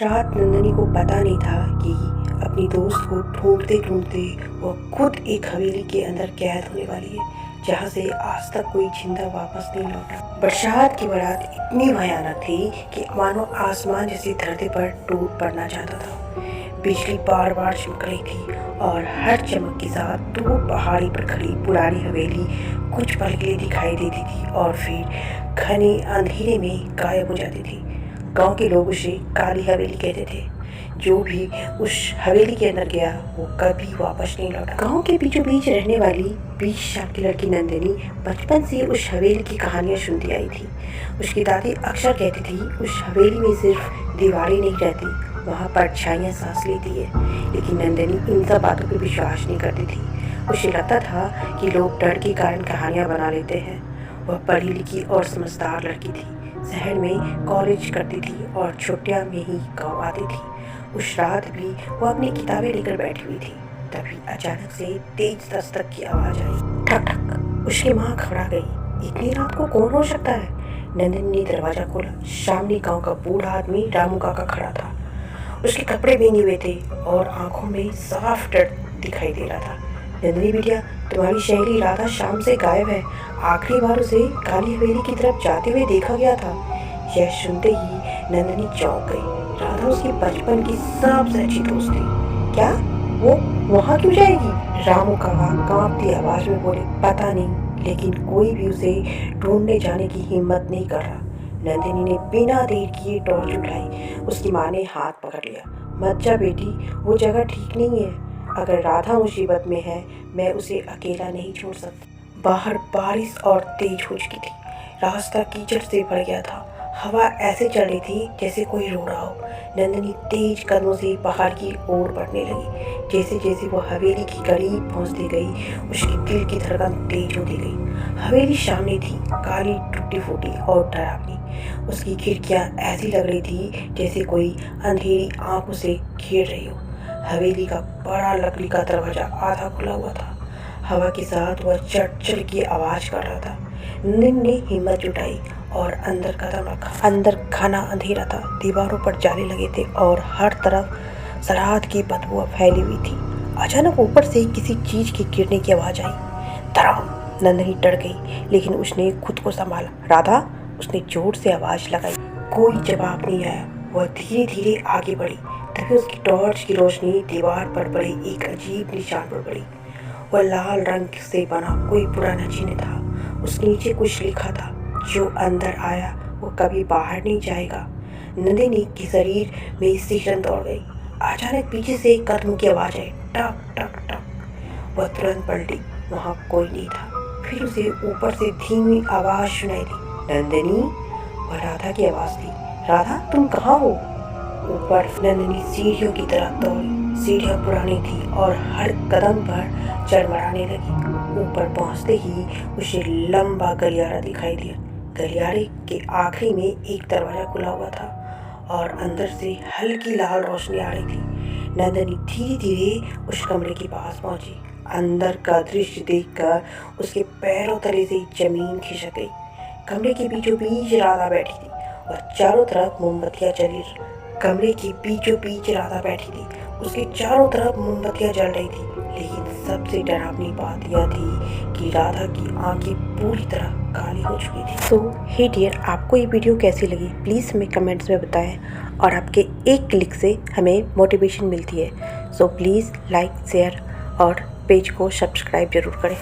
उस रात नंदिनी को पता नहीं था कि अपनी दोस्त को ढूंढते ढूंढते वो खुद एक हवेली के अंदर कैद होने वाली है, जहाँ से आज तक कोई जिंदा वापस नहीं लौटा। बरसात की बारात इतनी भयानक थी कि मानो आसमान जैसी धरती पर टूट पड़ना चाहता था। बिजली बार बार चमक रही थी और हर चमक के साथ दूर पहाड़ी पर खड़ी पुरानी हवेली कुछ पल के लिए दिखाई देती थी और फिर घने अंधेरे में गायब हो जाती थी। गांव के लोग उसे काली हवेली कहते थे। जो भी उस हवेली के अंदर गया वो कभी वापस नहीं लौटा। गांव के बीचों बीच रहने वाली 20 साल की लड़की नंदिनी बचपन से उस हवेली की कहानियां सुनती आई थी। उसकी दादी अक्सर कहती थी उस हवेली में सिर्फ दीवारें नहीं रहती, वहाँ परछाइयाँ सांस लेती है। लेकिन नंदिनी इन सब बातों पर विश्वास नहीं करती थी। उसे लगता था कि लोग डर के कारण कहानियाँ बना लेते हैं। वह पढ़ी लिखी और समझदार लड़की थी। शहर में कॉलेज करती थी और छुट्टियाँ में ही गाँव आती थी। उस रात भी वो अपनी किताबें लेकर बैठी हुई थी। तभी अचानक से तेज दस्तक की आवाज़ आई। ठक ठक। उसकी माँ घबरा गई। इतनी रात को कौन हो सकता है? नंदिनी ने दरवाजा खोला। सामने गांव का बूढ़ा आदमी रामू काका खड़ा था। उसके कपड़े भीगे हुए थे और आंखों में साफ डर दिखाई दे रहा था। नंदिनी बिटिया, तुम्हारी सहेली राधा शाम से गायब है। आखिरी बार उसे काली हवेली की तरफ जाते हुए देखा गया था। यह सुनते ही नंदिनी चौंक गई। राधा उसकी बचपन की सबसे अच्छी दोस्त थी। क्या वो वहाँ क्यों जाएगी? रामू काका कांपती आवाज में बोले। पता नहीं, लेकिन कोई भी उसे ढूंढने जाने की हिम्मत नहीं कर रहा। नंदिनी ने बिना देर किए टॉर्च उठाई। उसकी माँ ने हाथ पकड़ लिया। मत जा बेटी, वो जगह ठीक नहीं है। अगर राधा मुसीबत में है, मैं उसे अकेला नहीं छोड़ सकती। बाहर बारिश और तेज हो चुकी थी। रास्ता कीचड़ से भर गया था। हवा ऐसे चल रही थी जैसे कोई रो रहा हो। नंदिनी तेज कदमों से पहाड़ की ओर बढ़ने लगी। जैसे जैसे वो हवेली की करीब पहुंचती गई, उसकी दिल की धड़कन तेज होती गई। हवेली सामने थी, काली टूटी फूटी और डरावनी। उसकी खिड़कियां ऐसी लग रही थी जैसे कोई अंधेरी आंखों से घेर रही हो। हवेली का बड़ा लकड़ी का दरवाजा आधा खुला हुआ था। हवा के साथ वह चट की आवाज कर रहा था। नंदिनी ने हिम्मत जुटाई और अंदर कदम रखा। अंदर घना अंधेरा था। दीवारों पर जाले लगे थे और हर तरफ सलाद की बदबू फैली हुई थी। अचानक ऊपर से किसी चीज के गिरने की आवाज आई। धड़ाम। नंदिनी डर गई, लेकिन उसने खुद को संभाला। राधा, उसने जोर से आवाज लगाई। कोई जवाब नहीं आया। वह धीरे धीरे आगे बढ़ी। तभी उसकी टॉर्च की रोशनी दीवार पर पड़े एक अजीब निशान पर पड़ी। वह लाल रंग से बना कोई पुराना चिन्ह था। उसके नीचे कुछ लिखा था, जो अंदर आया वो कभी बाहर नहीं जाएगा। नंदिनी के शरीर में सिहरन दौड़ गई। अचानक पीछे से एक कदम की आवाज आई। टक टक टक। वह तुरंत पलटी। वहाँ कोई नहीं था। फिर उसे ऊपर से धीमी आवाज सुनाई दी। नंदिनी। वह राधा की आवाज थी। राधा, तुम कहाँ हो? ऊपर नंदिनी सीढ़ियों की तरफ दौड़ी। सीढ़ियाँ पुरानी थी और हर कदम पर चरमराने लगी। ऊपर पहुंचते ही उसे लंबा गलियारा दिखाई दिया। गलियारे के आखिरी में एक दरवाजा खुला हुआ था और अंदर से हल्की लाल रोशनी आ रही थी। नंदिनी धीरे धीरे उस कमरे के पास पहुंची। अंदर का दृश्य देखकर उसके पैरों तले से जमीन खिसक गई। कमरे के बीचों बीच राधा बैठी थी और चारों तरफ मोमबत्तियां जली। कमरे के बीचों बीच राधा बैठी थी। उसके चारों तरफ मोमबत्तियां जल रही थी। लेकिन सबसे डरावनी बात यह थी कि राधा की आंखें पूरी तरह काली हो चुकी थी। तो हे डियर, आपको ये वीडियो कैसी लगी प्लीज़ हमें कमेंट्स में बताएं। और आपके एक क्लिक से हमें मोटिवेशन मिलती है। सो प्लीज़ लाइक, शेयर और पेज को सब्सक्राइब जरूर करें।